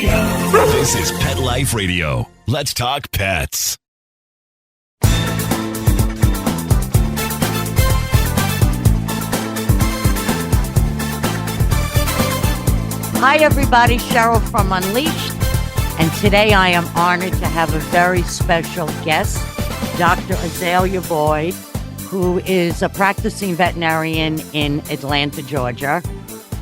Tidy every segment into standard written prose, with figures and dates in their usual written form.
This is Pet Life Radio. Let's talk pets. Hi, everybody. Cheryl from Unleashed. And today I am honored to have a very special guest, Dr. Azalia Boyd, who is a practicing veterinarian in Atlanta, Georgia,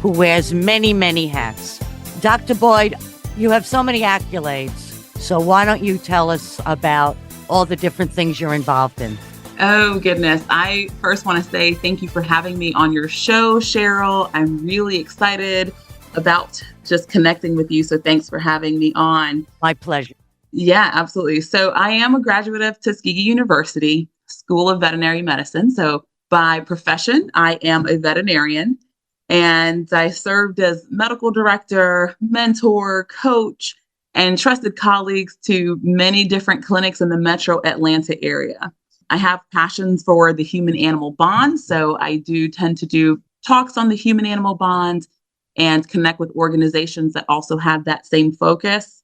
who wears many, many hats. Dr. Boyd, you have so many accolades. So why don't you tell us about all the different things you're involved in? Oh, goodness. I first want to say thank you for having me on your show, Cheryl. I'm really excited about just connecting with you. So thanks for having me on. My pleasure. Yeah, absolutely. So I am a graduate of Tuskegee University School of Veterinary Medicine. So by profession, I am a veterinarian, and I served as medical director, mentor, coach, and trusted colleagues to many different clinics in the metro Atlanta area. I have passions for the human-animal bond. So I do tend to do talks on the human-animal bond and connect with organizations that also have that same focus.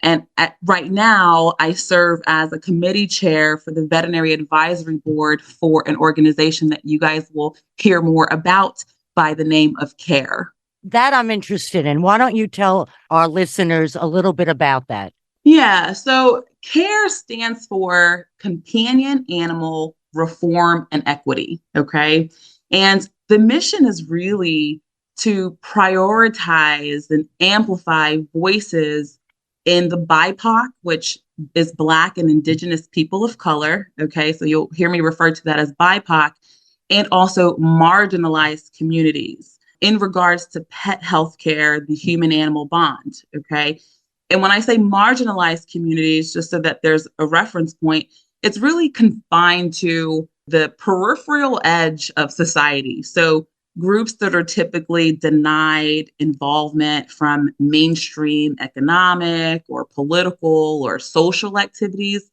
And right now, I serve as a committee chair for the Veterinary Advisory Board for an organization that you guys will hear more about by the name of CARE. That I'm interested in. Why don't you tell our listeners a little bit about that? Yeah, so CARE stands for Companion Animal Reform and Equity, okay? And the mission is really to prioritize and amplify voices in the BIPOC, which is Black and Indigenous people of color. Okay, so you'll hear me refer to that as BIPOC, and also marginalized communities in regards to pet healthcare, the human-animal bond. Okay, and when I say marginalized communities, just so that there's a reference point, it's really confined to the peripheral edge of society. So groups that are typically denied involvement from mainstream economic or political or social activities,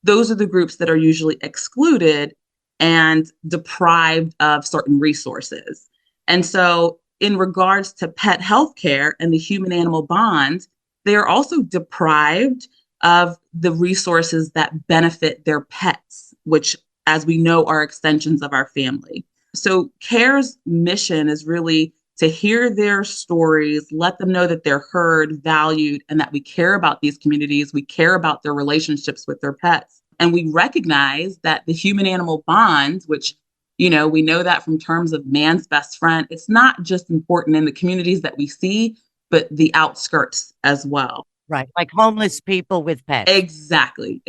those are the groups that are usually excluded and deprived of certain resources. And so in regards to pet healthcare and the human-animal bond, they are also deprived of the resources that benefit their pets, which, as we know, are extensions of our family. So CARE's mission is really to hear their stories, let them know that they're heard, valued, and that we care about these communities. We care about their relationships with their pets. And we recognize that the human-animal bond, which, you know, we know that from terms of man's best friend, it's not just important in the communities that we see, but the outskirts as well. Right, like homeless people with pets. Exactly.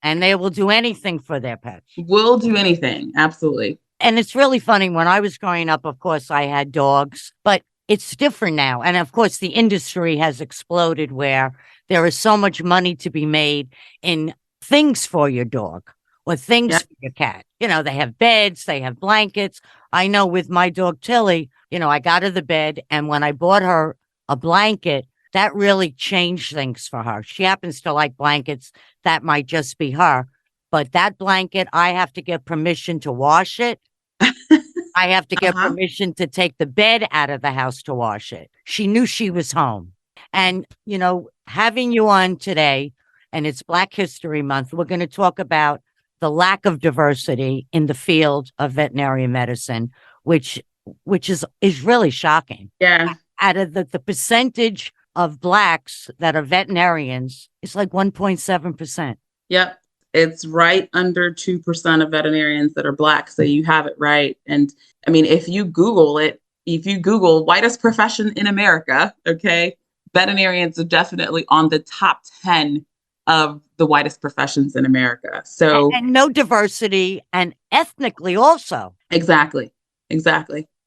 And they will do anything for their pets. Will do anything. Absolutely. And it's really funny. When I was growing up, of course, I had dogs, but it's different now. And of course, the industry has exploded where there is so much money to be made in things for your dog or things for your cat. You know, they have beds, they have blankets. I know with my dog, Tilly, you know, I got her the bed. And when I bought her a blanket, that really changed things for her. She happens to like blankets. That might just be her. But that blanket, I have to get permission to wash it. I have to get permission to take the bed out of the house to wash it. She knew she was home. And, you know, having you on today, and it's Black History Month, we're going to talk about the lack of diversity in the field of veterinary medicine, which is really shocking. Yeah. Out of the percentage of Blacks that are veterinarians, it's like 1.7%. Yep. It's right under 2% of veterinarians that are Black. So you have it right. And I mean, if you Google whitest profession in America, okay, veterinarians are definitely on the top 10 of the whitest professions in America. So and no diversity, and ethnically also. Exactly.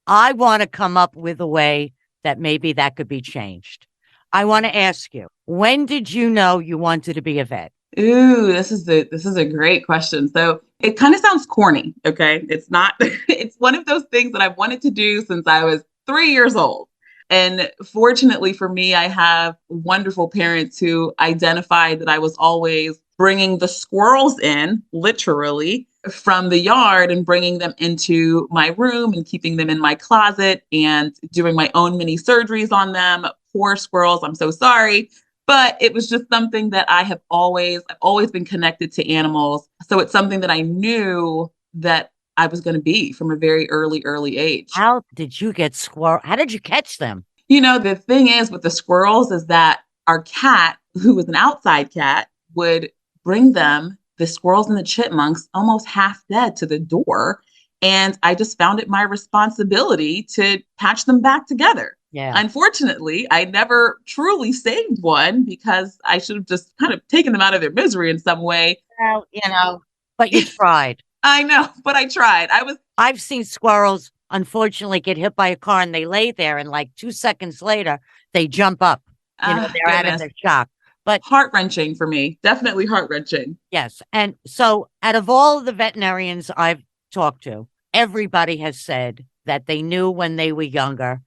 I want to come up with a way that maybe that could be changed. I want to ask you, when did you know you wanted to be a vet? Ooh, this is a great question. So it kind of sounds corny, okay? It's not, it's one of those things that I've wanted to do since I was 3 years old. And fortunately for me, I have wonderful parents who identified that I was always bringing the squirrels in, literally, from the yard and bringing them into my room and keeping them in my closet and doing my own mini surgeries on them, poor squirrels. I'm so sorry. But it was just something that I've always been connected to animals. So it's something that I knew that I was going to be from a very early age. How did you get squirrel? How did you catch them? The thing is with the squirrels is that our cat, who was an outside cat, would bring them, the squirrels and the chipmunks, almost half dead to the door. And I just found it my responsibility to patch them back together. Yeah. Unfortunately, I never truly saved one because I should have just kind of taken them out of their misery in some way. Well, but you tried. I know, but I tried. I've seen squirrels, unfortunately, get hit by a car and they lay there, and like 2 seconds later, they jump up. They're out of their shock. But heart-wrenching for me. Definitely heart-wrenching. Yes. And so out of all of the veterinarians I've talked to, everybody has said that they knew when they were younger,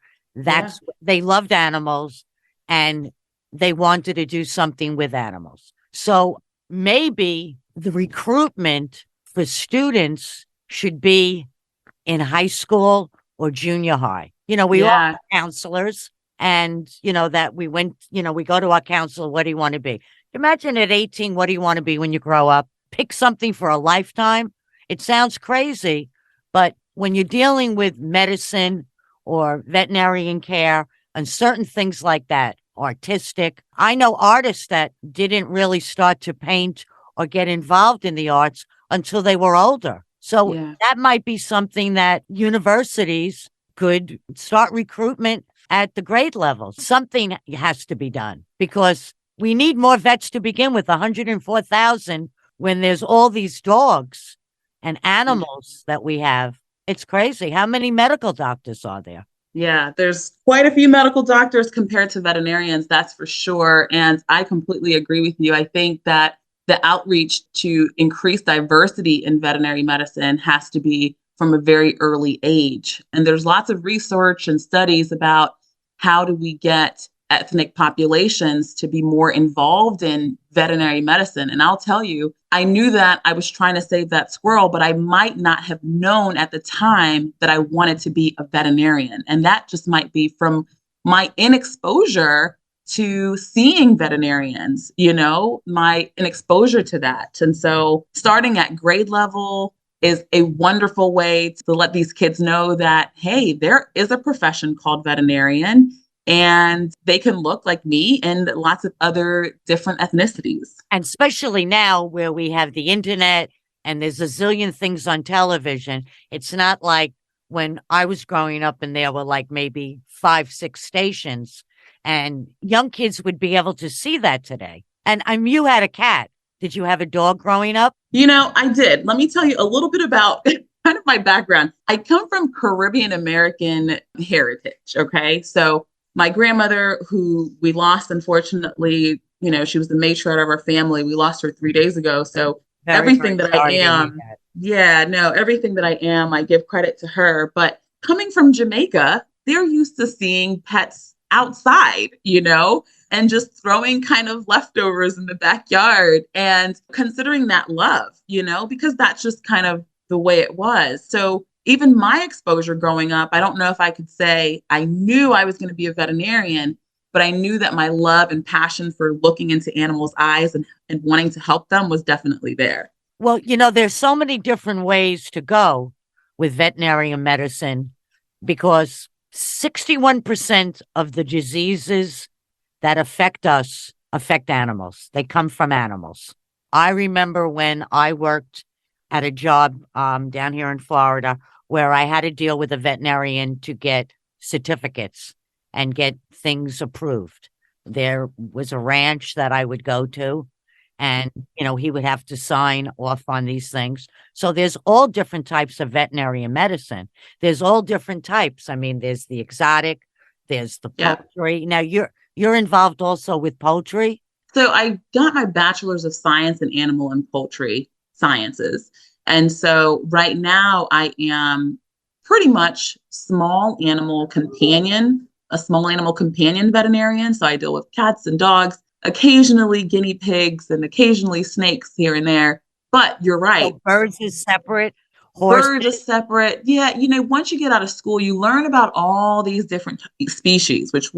they loved animals and they wanted to do something with animals. So maybe the recruitment for students should be in high school or junior high. We all have counselors, and that we went, we go to our counselor, what do you want to be? Imagine at 18, what do you want to be when you grow up? Pick something for a lifetime. It sounds crazy, but when you're dealing with medicine or veterinarian care and certain things like that, artistic, I know artists that didn't really start to paint or get involved in the arts until they were older. So that might be something that universities could start recruitment at the grade level. Something has to be done because we need more vets to begin with. 104,000 when there's all these dogs and animals that we have. It's crazy. How many medical doctors are there? Yeah, there's quite a few medical doctors compared to veterinarians, that's for sure. And I completely agree with you. I think that the outreach to increase diversity in veterinary medicine has to be from a very early age. And there's lots of research and studies about how do we get ethnic populations to be more involved in veterinary medicine. And I'll tell you, I knew that I was trying to save that squirrel, but I might not have known at the time that I wanted to be a veterinarian. And that just might be from my inexposure to seeing veterinarians, my inexposure to that. And so starting at grade level is a wonderful way to let these kids know that, hey, there is a profession called veterinarian and they can look like me and lots of other different ethnicities. And especially now where we have the internet and there's a zillion things on television. It's not like when I was growing up and there were like maybe 5, 6 stations, and young kids would be able to see that today. And you had a cat. Did you have a dog growing up? I did. Let me tell you a little bit about kind of my background. I come from Caribbean American heritage. Okay. So my grandmother, who we lost, unfortunately, she was the matriarch of our family. We lost her 3 days ago. So everything that I am, everything that I am, I give credit to her. But coming from Jamaica, they're used to seeing pets outside, and just throwing kind of leftovers in the backyard and considering that love, because that's just kind of the way it was. So even my exposure growing up, I don't know if I could say I knew I was going to be a veterinarian, but I knew that my love and passion for looking into animals' eyes and wanting to help them was definitely there. Well, there's so many different ways to go with veterinarian medicine because 61% of the diseases that affect us affect animals. They come from animals. I remember when I worked at a job down here in Florida where I had to deal with a veterinarian to get certificates and get things approved. There was a ranch that I would go to and, he would have to sign off on these things. So there's all different types of veterinary medicine. There's all different types. I mean, there's the exotic, there's the poultry. Now you're involved also with poultry. So I got my bachelor's of science in animal and poultry sciences. And so right now I am pretty much a small animal companion veterinarian. So I deal with cats and dogs, occasionally guinea pigs, and occasionally snakes here and there. But you're right. So birds is separate. Birds are separate. Yeah. Once you get out of school, you learn about all these different species, which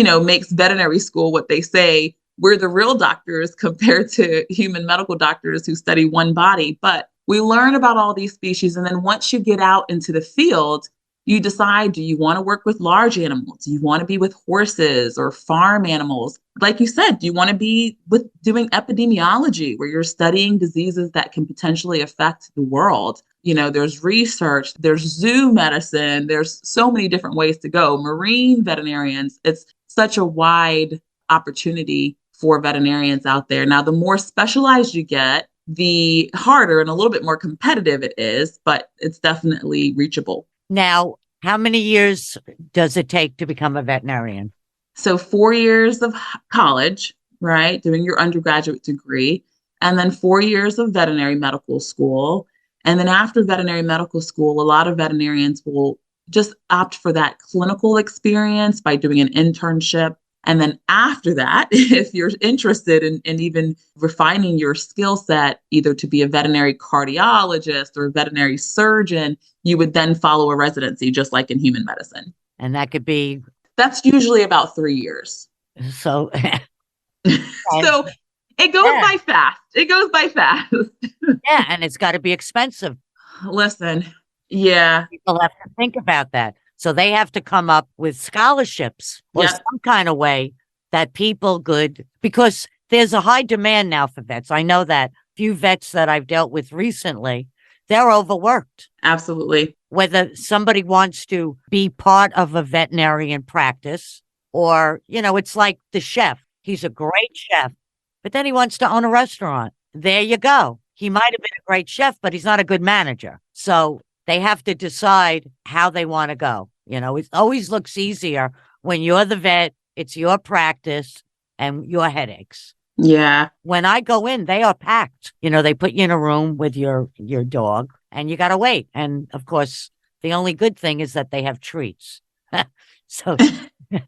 makes veterinary school what they say. We're the real doctors compared to human medical doctors who study one body. But we learn about all these species. And then once you get out into the field, you decide, do you want to work with large animals? Do you want to be with horses or farm animals? Like you said, do you want to be with doing epidemiology where you're studying diseases that can potentially affect the world? There's research, there's zoo medicine, there's so many different ways to go. Marine veterinarians, it's such a wide opportunity for veterinarians out there. Now, the more specialized you get, the harder and a little bit more competitive it is, but it's definitely reachable. Now, how many years does it take to become a veterinarian? So 4 years of college, right? Doing your undergraduate degree, and then 4 years of veterinary medical school. And then after veterinary medical school, a lot of veterinarians will just opt for that clinical experience by doing an internship. And then after that, if you're interested in even refining your skill set, either to be a veterinary cardiologist or a veterinary surgeon, you would then follow a residency, just like in human medicine. And that could be... That's usually about 3 years. So... So it goes by fast. It goes by fast. Yeah, and it's got to be expensive. Listen, yeah. People have to think about that. So they have to come up with scholarships or some kind of way that people could, because there's a high demand now for vets. I know that few vets that I've dealt with recently, they're overworked. Absolutely. Whether somebody wants to be part of a veterinarian practice or, it's like the chef. He's a great chef, but then he wants to own a restaurant. There you go. He might have been a great chef, but he's not a good manager. So they have to decide how they want to go. It always looks easier when you're the vet, it's your practice and your headaches. Yeah. When I go in, they are packed. They put you in a room with your dog and you got to wait. And of course, the only good thing is that they have treats. So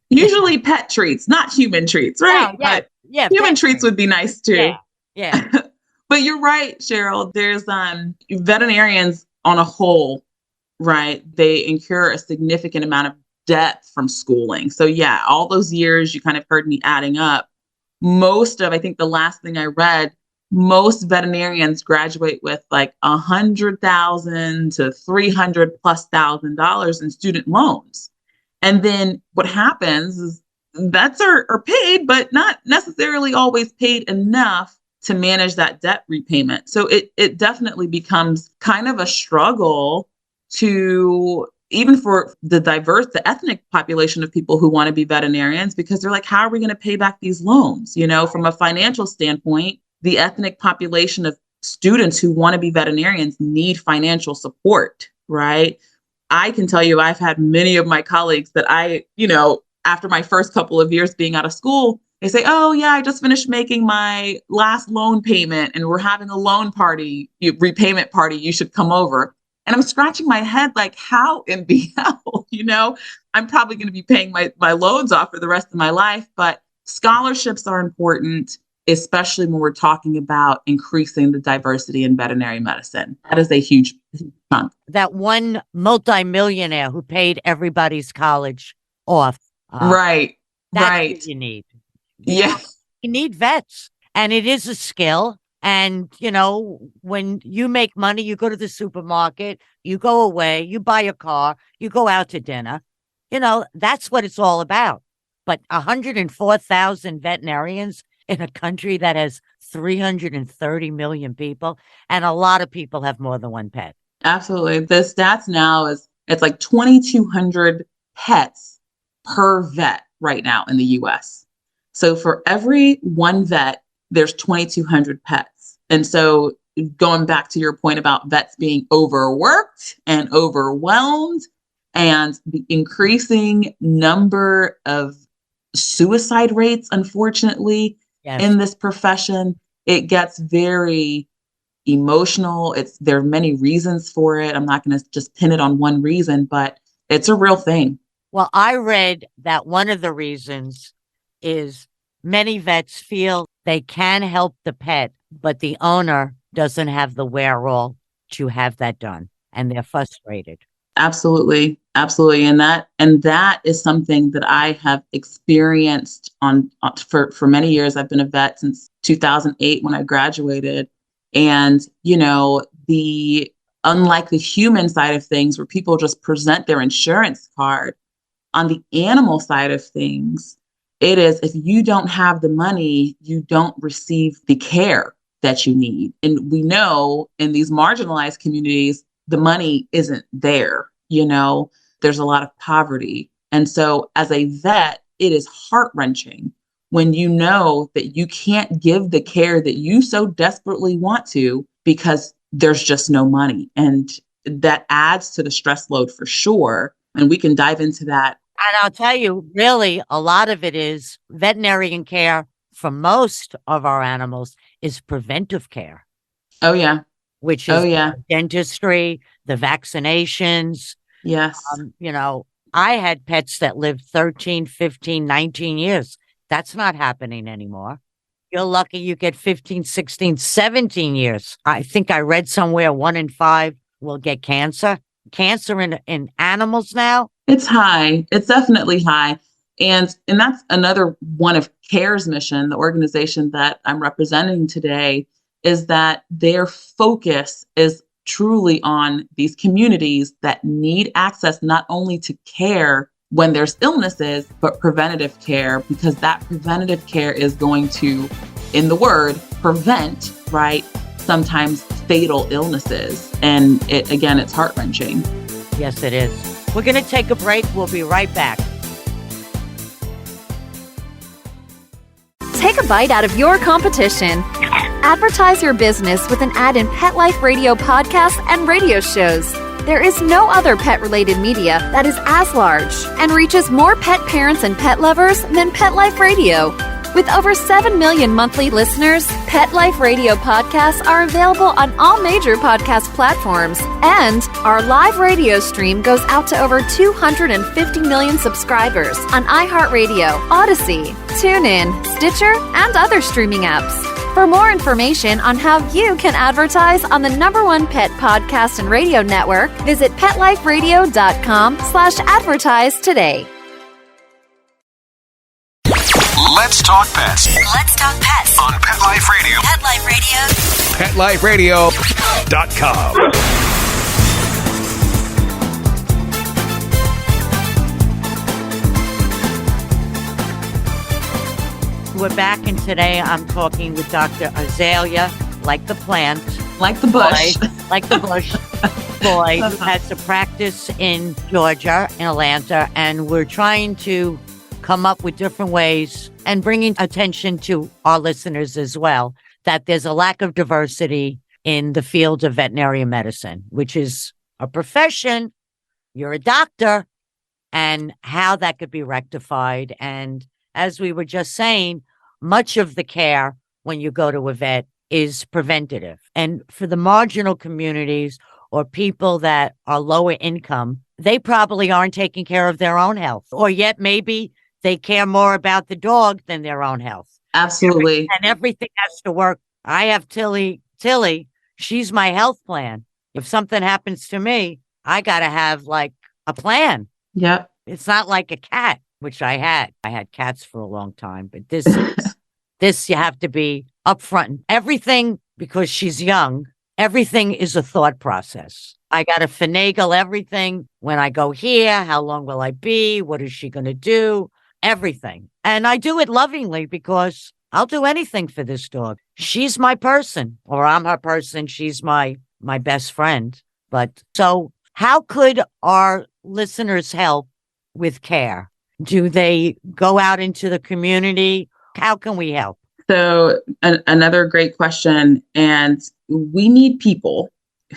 usually pet treats, not human treats, right? Yeah, yeah. Human treats would be nice too. Yeah. But you're right, Cheryl. There's veterinarians on a whole, right? They incur a significant amount of debt from schooling. So yeah, all those years you kind of heard me adding up. I think the last thing I read, most veterinarians graduate with like $100,000 to $300,000+ in student loans. And then what happens is vets are paid, but not necessarily always paid enough to manage that debt repayment. So it definitely becomes kind of a struggle to, even for the ethnic population of people who want to be veterinarians, because they're like, how are we going to pay back these loans? From a financial standpoint, the ethnic population of students who want to be veterinarians need financial support, right? I can tell you, I've had many of my colleagues that after my first couple of years being out of school, they say, oh yeah, I just finished making my last loan payment and we're having a loan party, repayment party, you should come over. And I'm scratching my head like, how in the hell, I'm probably going to be paying my loans off for the rest of my life. But scholarships are important, especially when we're talking about increasing the diversity in veterinary medicine. That is a huge chunk. That one multimillionaire who paid everybody's college off. Right. That's right. what you need. Yeah. You need vets. And it is a skill. And, when you make money, you go to the supermarket, you go away, you buy a car, you go out to dinner. That's what it's all about. But 104,000 veterinarians in a country that has 330 million people, and a lot of people have more than one pet. Absolutely. The stats now it's like 2,200 pets per vet right now in the US. So for every one vet, there's 2,200 pets. And so going back to your point about vets being overworked and overwhelmed and the increasing number of suicide rates, unfortunately, in this profession, it gets very emotional. There are many reasons for it. I'm not going to just pin it on one reason, but it's a real thing. Well, I read that one of the reasons is many vets feel they can help the pet, but the owner doesn't have the wherewithal to have that done, and they're frustrated. Absolutely. Absolutely. And that is something that I have experienced for many years. I've been a vet since 2008 when I graduated. And, the unlike the human side of things where people just present their insurance card, on the animal side of things, it is if you don't have the money, you don't receive the care that you need. And we know in these marginalized communities, the money isn't there. There's a lot of poverty. And so as a vet, it is heart-wrenching when you know that you can't give the care that you so desperately want to because there's just no money. And that adds to the stress load for sure. And we can dive into that. And I'll tell you, really, a lot of it is veterinarian care for most of our animals is preventive care. Oh, yeah. Which is dentistry, the vaccinations. Yes. I had pets that lived 13, 15, 19 years. That's not happening anymore. You're lucky you get 15, 16, 17 years. I think I read somewhere 1 in 5 will get cancer. Cancer in animals now? It's high. It's definitely high. And that's another one of CARE's mission, the organization that I'm representing today, is that their focus is truly on these communities that need access not only to care when there's illnesses, but preventative care, because that preventative care is going to, in the word, prevent, right, sometimes fatal illnesses. And it's heart-wrenching. Yes, it is. We're going to take a break. We'll be right back. Take a bite out of your competition. Advertise your business with an ad in Pet Life Radio podcasts and radio shows. There is no other pet-related media that is as large and reaches more pet parents and pet lovers than Pet Life Radio. With over 7 million monthly listeners, Pet Life Radio podcasts are available on all major podcast platforms, and our live radio stream goes out to over 250 million subscribers on iHeartRadio, Odyssey, TuneIn, Stitcher, and other streaming apps. For more information on how you can advertise on the #1 pet podcast and radio network, visit PetLifeRadio.com/advertise today. Let's talk pets. Let's talk pets On Pet Life Radio. Pet Life Radio. PetLifeRadio.com. We're back, and today I'm talking with Dr. Azalia, like the plant. Like the bush. Like the bush. Boyd, who has a practice in Georgia, in Atlanta, and we're trying to come up with different ways and bringing attention to our listeners as well, that there's a lack of diversity in the field of veterinary medicine, which is a profession. You're a doctor, and how that could be rectified. And as we were just saying, much of the care when you go to a vet is preventative. And for the marginal communities or people that are lower income, they probably aren't taking care of their own health, or yet maybe they care more about the dog than their own health. Absolutely. And everything has to work. I have Tilly, she's my health plan. If something happens to me, I got to have like a plan. Yep. It's not like a cat, which I had. I had cats for a long time, but this you have to be upfront. Everything, because she's young, everything is a thought process. I got to finagle everything. When I go here, how long will I be? What is she going to do? Everything. And I do it lovingly because I'll do anything for this dog. She's my person, or I'm her person. She's my best friend. But so how could our listeners help with care? Do they go out into the community? How can we help? So another great question. And we need people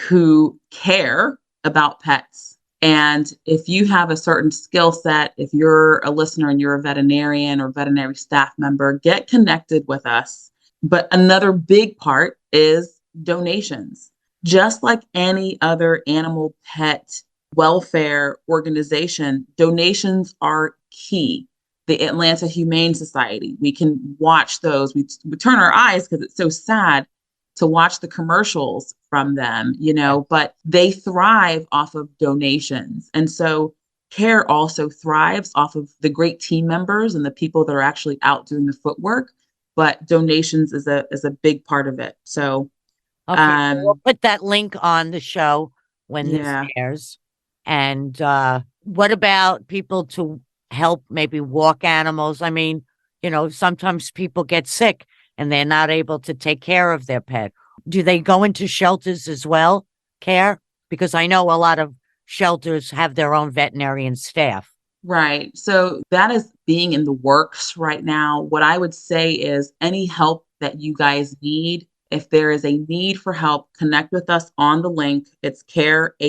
who care about pets. And if you have a certain skill set, if you're a listener and you're a veterinarian or veterinary staff member, get connected with us. But another big part is donations. Just like any other animal pet welfare organization, donations are key. The Atlanta Humane Society, we can watch those. We turn our eyes because it's so sad. to watch the commercials from them, but they thrive off of donations. And so care also thrives off of the great team members and the people that are actually out doing the footwork. But donations is a big part of it. So, Okay, we'll put that link on the show when this yeah. airs. And what about people to help maybe walk animals? I mean, sometimes people get sick and they're not able to take care of their pet. Do they go into shelters as well, care? Because I know a lot of shelters have their own veterinarian staff. Right. So that is being in the works right now. What I would say is any help that you guys need, if there is a need for help, connect with us on the link. It's careawo.org.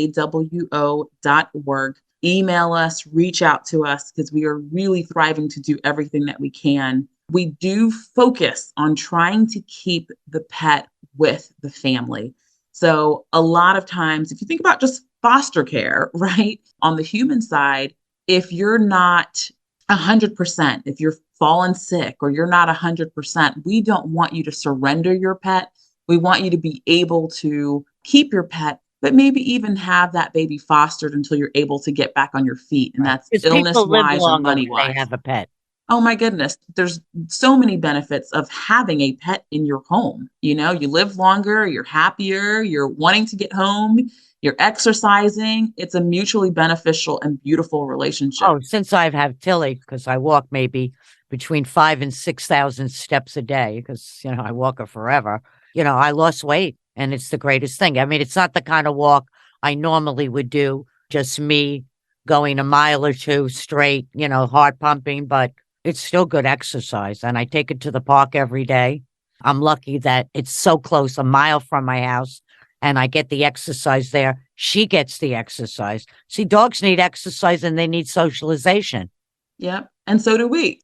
Email us, reach out to us, because we are really thriving to do everything that we can. We do focus on trying to keep the pet with the family. So a lot of times, if you think about just foster care, right, on the human side, if you're not 100%, if you're fallen sick or you're not 100%, we don't want you to surrender your pet. We want you to be able to keep your pet, but maybe even have that baby fostered until you're able to get back on your feet. And that's illness-wise or money-wise. They have a pet. Oh my goodness. There's so many benefits of having a pet in your home. You live longer, you're happier, you're wanting to get home, you're exercising. It's a mutually beneficial and beautiful relationship. Oh, since I've had Tilly, because I walk maybe between 5,000 and 6,000 steps a day, because, I walk her forever. I lost weight, and it's the greatest thing. I mean, it's not the kind of walk I normally would do, just me going a mile or two straight, heart pumping, but it's still good exercise. And I take it to the park every day. I'm lucky that it's so close, a mile from my house, and I get the exercise there. She gets the exercise. See, dogs need exercise and they need socialization. Yep. And so do we.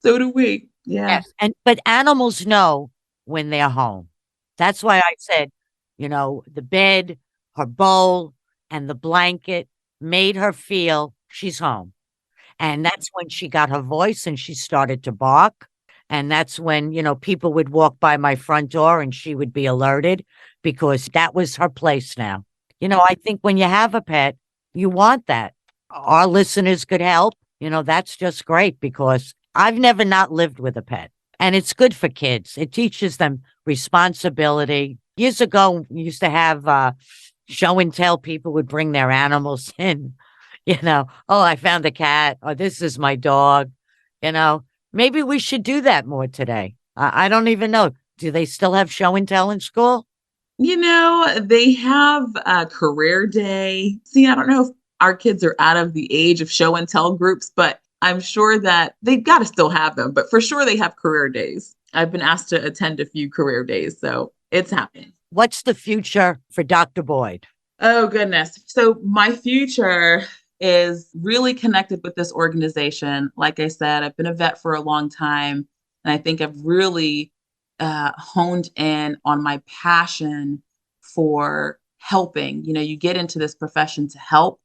So do we. Yeah. Yes. But animals know when they're home. That's why I said, the bed, her bowl, and the blanket made her feel she's home. And that's when she got her voice and she started to bark. And that's when, people would walk by my front door and she would be alerted, because that was her place now. I think when you have a pet, you want that. Our listeners could help. That's just great, because I've never not lived with a pet. And it's good for kids. It teaches them responsibility. Years ago, we used to have show and tell. People would bring their animals in. Oh, I found a cat, or this is my dog. Maybe we should do that more today. I don't even know. Do they still have show and tell in school? They have a career day. See, I don't know if our kids are out of the age of show and tell groups, but I'm sure that they've got to still have them. But for sure, they have career days. I've been asked to attend a few career days, so it's happening. What's the future for Dr. Boyd? Oh, goodness. So my future is really connected with this organization. Like I said, I've been a vet for a long time, and I think I've really honed in on my passion for helping. You get into this profession to help,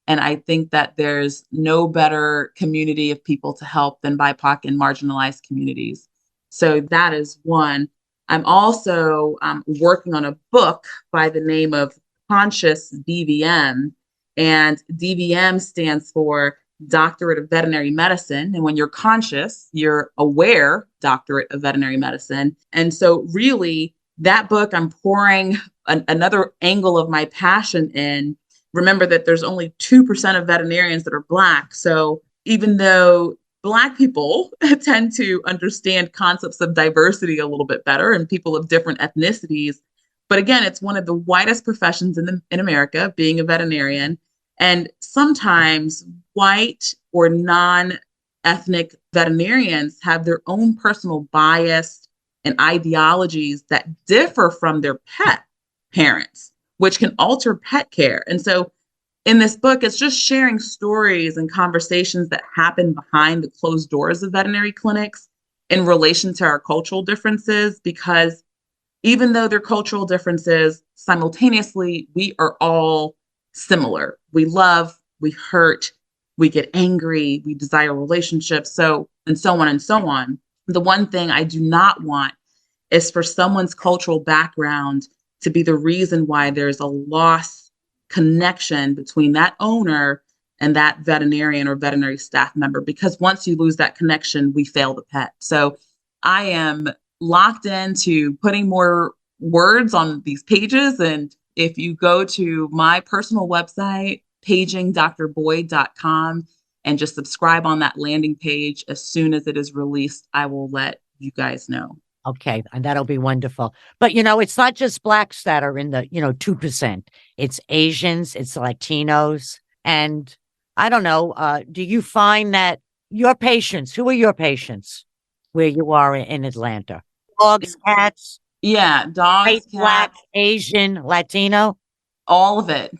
and I think that there's no better community of people to help than BIPOC and marginalized communities. So that is one. I'm also working on a book by the name of Conscious DVM. And DVM stands for Doctorate of Veterinary Medicine. And when you're conscious, you're aware, Doctorate of Veterinary Medicine. And so really, that book, I'm pouring another angle of my passion in. Remember that there's only 2% of veterinarians that are Black. So even though Black people tend to understand concepts of diversity a little bit better, and people of different ethnicities, but again, it's one of the widest professions in America, being a veterinarian. And sometimes white or non-ethnic veterinarians have their own personal bias and ideologies that differ from their pet parents, which can alter pet care. And so in this book, it's just sharing stories and conversations that happen behind the closed doors of veterinary clinics in relation to our cultural differences, because even though they're cultural differences, simultaneously, we are all similar. We love, we hurt, we get angry, we desire relationships, and so on and so on. The one thing I do not want is for someone's cultural background to be the reason why there's a lost connection between that owner and that veterinarian or veterinary staff member. Because once you lose that connection, we fail the pet. So I am locked into putting more words on these pages. And if you go to my personal website, pagingdrboyd.com, and just subscribe on that landing page, as soon as it is released, I will let you guys know. Okay, and that'll be wonderful. But, it's not just blacks that are in the, 2%. It's Asians, it's Latinos. And I don't know, do you find that your patients, who are your patients where you are in Atlanta? Dogs, cats? Yeah, dogs, White, cats, black, Asian, Latino? all of it,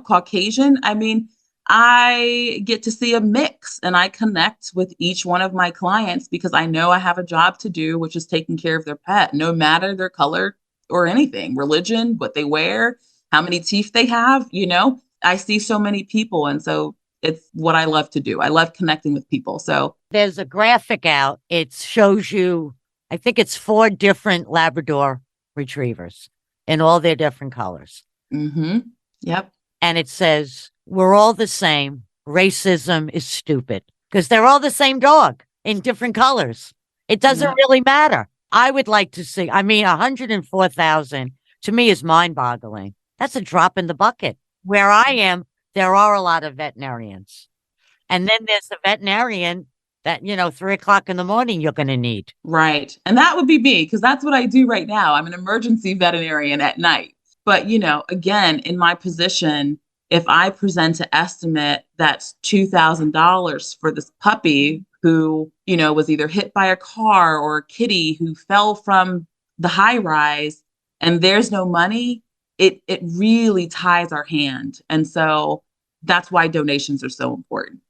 Caucasian. I mean, I get to see a mix and I connect with each one of my clients because I know I have a job to do, which is taking care of their pet, no matter their color or anything, religion, what they wear, how many teeth they have. I see so many people. And so it's what I love to do. I love connecting with people. So there's a graphic out. It shows you, I think it's 4 different Labrador retrievers in all their different colors. Mm-hmm. Yep. And it says, we're all the same. Racism is stupid, because they're all the same dog in different colors. It doesn't really matter. I would like to see, 104,000 to me is mind boggling. That's a drop in the bucket. Where I am, there are a lot of veterinarians. And then there's the veterinarian that, 3:00 in the morning you're going to need. Right. And that would be me, because that's what I do right now. I'm an emergency veterinarian at night. But, again, in my position, if I present an estimate that's $2,000 for this puppy who, was either hit by a car or a kitty who fell from the high rise, and there's no money, it really ties our hand. And so that's why donations are so important.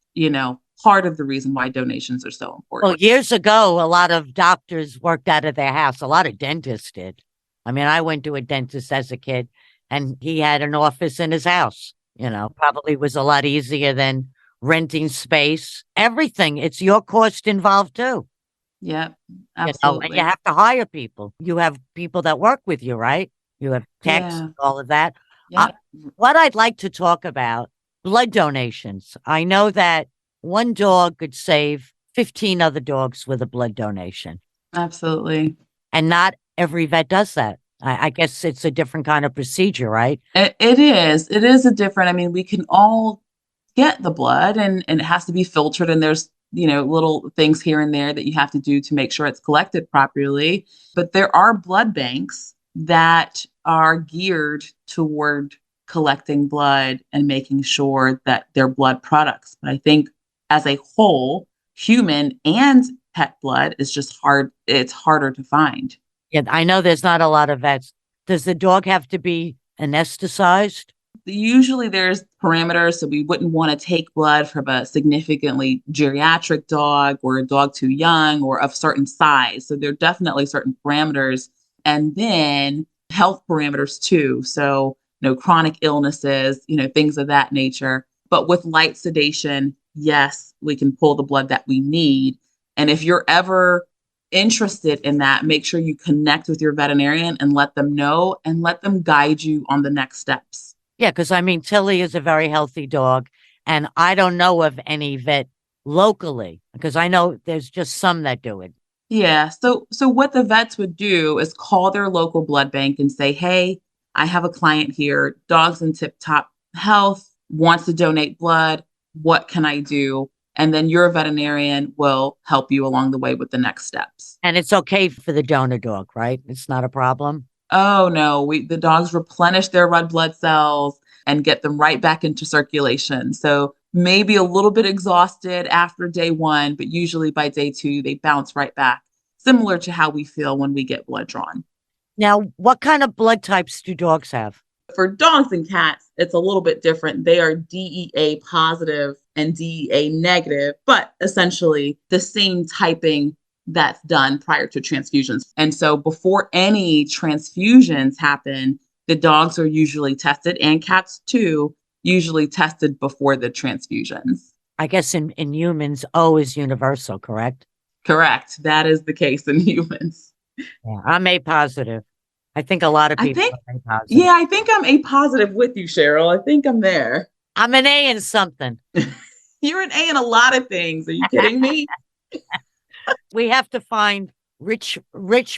Part of the reason why donations are so important. Well, years ago, a lot of doctors worked out of their house. A lot of dentists did. I went to a dentist as a kid, and he had an office in his house. Probably was a lot easier than renting space. Everything. It's your cost involved too. Yeah, absolutely. And you have to hire people. You have people that work with you, right? You have techs, all of that. Yeah. What I'd like to talk about, blood donations. I know that one dog could save 15 other dogs with a blood donation. Absolutely. And not every vet does that. I guess it's a different kind of procedure, right? It is. It is a different, we can all get the blood and it has to be filtered. And there's, little things here and there that you have to do to make sure it's collected properly. But there are blood banks that are geared toward collecting blood and making sure that they're blood products. But I think as a whole, human and pet blood is just hard. It's harder to find. Yeah, I know there's not a lot of vets. Does the dog have to be anesthetized? Usually there's parameters, so we wouldn't want to take blood from a significantly geriatric dog or a dog too young or of certain size. So there are definitely certain parameters. And then health parameters too. So, chronic illnesses, things of that nature. But with light sedation, yes, we can pull the blood that we need. And if you're ever interested in that, make sure you connect with your veterinarian and let them know and let them guide you on the next steps. Yeah, because Tilly is a very healthy dog, and I don't know of any vet locally, because I know there's just some that do it. Yeah. So what the vets would do is call their local blood bank and say, hey, I have a client here, dog's in tip-top health, wants to donate blood. What can I do? And then your veterinarian will help you along the way with the next steps. And it's okay for the donor dog, right? It's not a problem? Oh, no. The dogs replenish their red blood cells and get them right back into circulation. So maybe a little bit exhausted after day 1, but usually by day 2, they bounce right back, similar to how we feel when we get blood drawn. Now, what kind of blood types do dogs have? For dogs and cats, it's a little bit different. They are DEA positive and DEA negative, but essentially the same typing that's done prior to transfusions. And so before any transfusions happen, the dogs are usually tested, and cats too, usually tested before the transfusions. I guess in humans, O is universal, correct? Correct. That is the case in humans. Yeah, I'm A positive. I think a lot of I people think, are A positive. yeah, I think I'm A positive with you, Cheryl. I think I'm there. I'm an A in something. You're an A in a lot of things. Are you kidding me? We have to find rich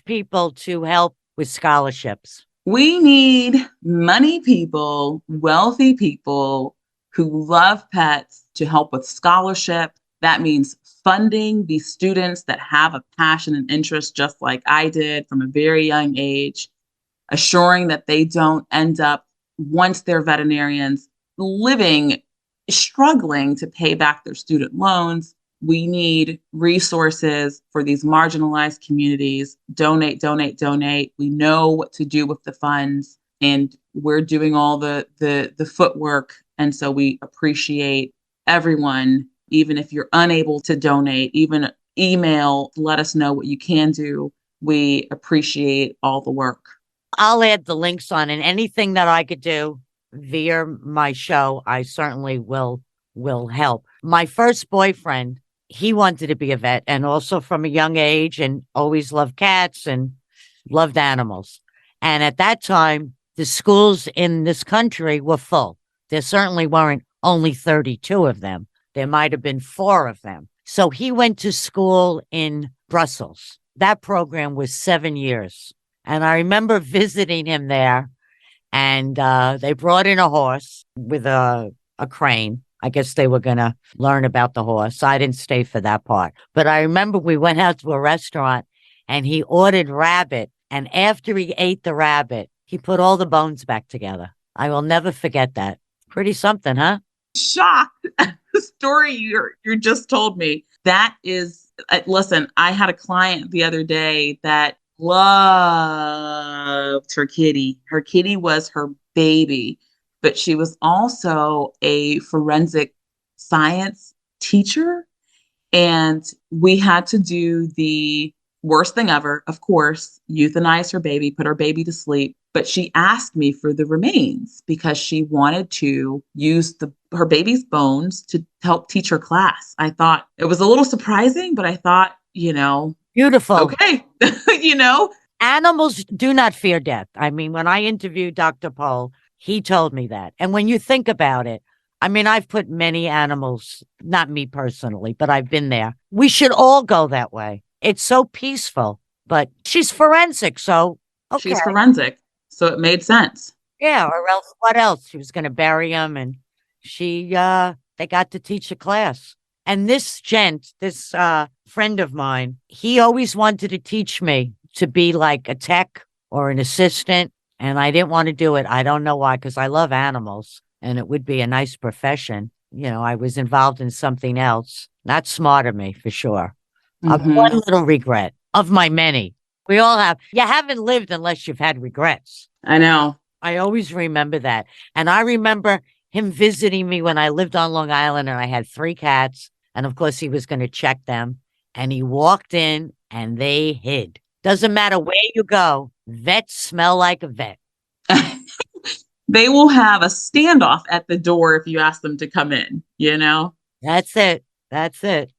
people to help with scholarships. We need money people, wealthy people who love pets to help with scholarship. That means funding these students that have a passion and interest, just like I did from a very young age, assuring that they don't end up, once they're veterinarians, struggling to pay back their student loans. We need resources for these marginalized communities. Donate, donate, donate. We know what to do with the funds, and we're doing all the footwork. And so we appreciate everyone, even if you're unable to donate, even email, let us know what you can do. We appreciate all the work. I'll add the links on, and anything that I could do via my show, I certainly will help. My first boyfriend, he wanted to be a vet, and also from a young age, and always loved cats and loved animals. And at that time, the schools in this country were full. There certainly weren't only 32 of them. There might have been 4 of them. So he went to school in Brussels. That program was 7 years. And I remember visiting him there, and they brought in a horse with a crane. I guess they were going to learn about the horse. I didn't stay for that part. But I remember we went out to a restaurant, and he ordered rabbit. And after he ate the rabbit, he put all the bones back together. I will never forget that. Pretty something, huh? Shocked at the story you just told me. That is, listen, I had a client the other day that loved her kitty. Her kitty was her baby, but she was also a forensic science teacher. And we had to do the worst thing ever, of course, euthanize her baby, put her baby to sleep. But she asked me for the remains because she wanted to use her baby's bones to help teach her class. I thought it was a little surprising, but I thought, Beautiful. Okay. Animals do not fear death. I mean, when I interviewed Dr. Pohl, he told me that. And when you think about it, I mean, I've put many animals, not me personally, but I've been there. We should all go that way. It's so peaceful, but she's forensic. So, okay. She's forensic. So it made sense. Yeah. Or else, what else? She was going to bury him, and they got to teach a class. And this friend of mine, he always wanted to teach me to be like a tech or an assistant. And I didn't want to do it. I don't know why, because I love animals and it would be a nice profession. I was involved in something else. Not smart of me, for sure. Mm-hmm. One little regret of my many. We all have. You haven't lived unless you've had regrets. I know. I always remember that. And I remember him visiting me when I lived on Long Island and I had 3 cats. And of course, he was going to check them. And he walked in and they hid. Doesn't matter where you go, vets smell like a vet. They will have a standoff at the door if you ask them to come in, That's it. That's it.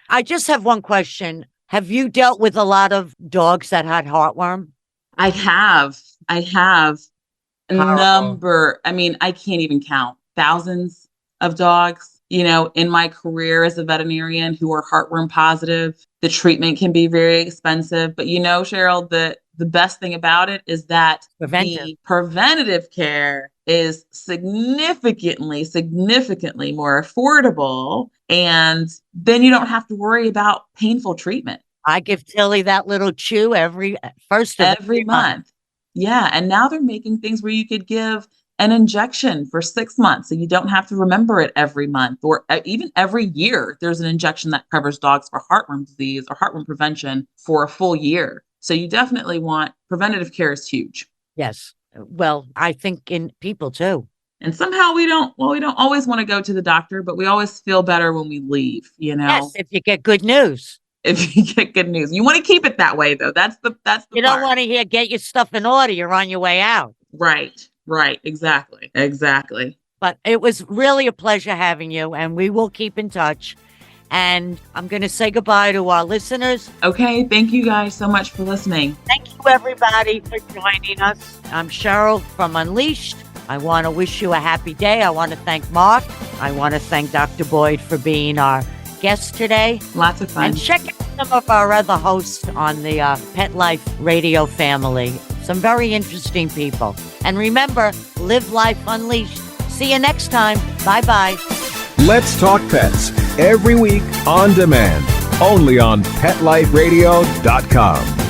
I just have one question. Have you dealt with a lot of dogs that had heartworm? I have a Horrible. number. I mean, I can't even count. Thousands of dogs, in my career as a veterinarian who are heartworm positive. The treatment can be very expensive, but Cheryl, the best thing about it is that the preventative care is significantly more affordable. And then you don't have to worry about painful treatment. I give Tilly that little chew every month. Yeah. And now they're making things where you could give an injection for 6 months. So you don't have to remember it every month or even every year. There's an injection that covers dogs for heartworm disease or heartworm prevention for a full year. So you definitely want preventative care is huge. Yes. Well, I think in people too. And somehow we don't always want to go to the doctor, but we always feel better when we leave, Yes, if you get good news. If you get good news. You want to keep it that way though. That's the You don't want to hear get your stuff in order. You're on your way out. Right. Exactly. But it was really a pleasure having you, and we will keep in touch. And I'm going to say goodbye to our listeners. Okay. Thank you guys so much for listening. Thank you, everybody, for joining us. I'm Cheryl from Unleashed. I want to wish you a happy day. I want to thank Mark. I want to thank Dr. Boyd for being our guest today. Lots of fun. And check out some of our other hosts on the Pet Life Radio family. Some very interesting people. And remember, live life unleashed. See you next time. Bye-bye. Let's Talk Pets, every week on demand, only on PetLifeRadio.com.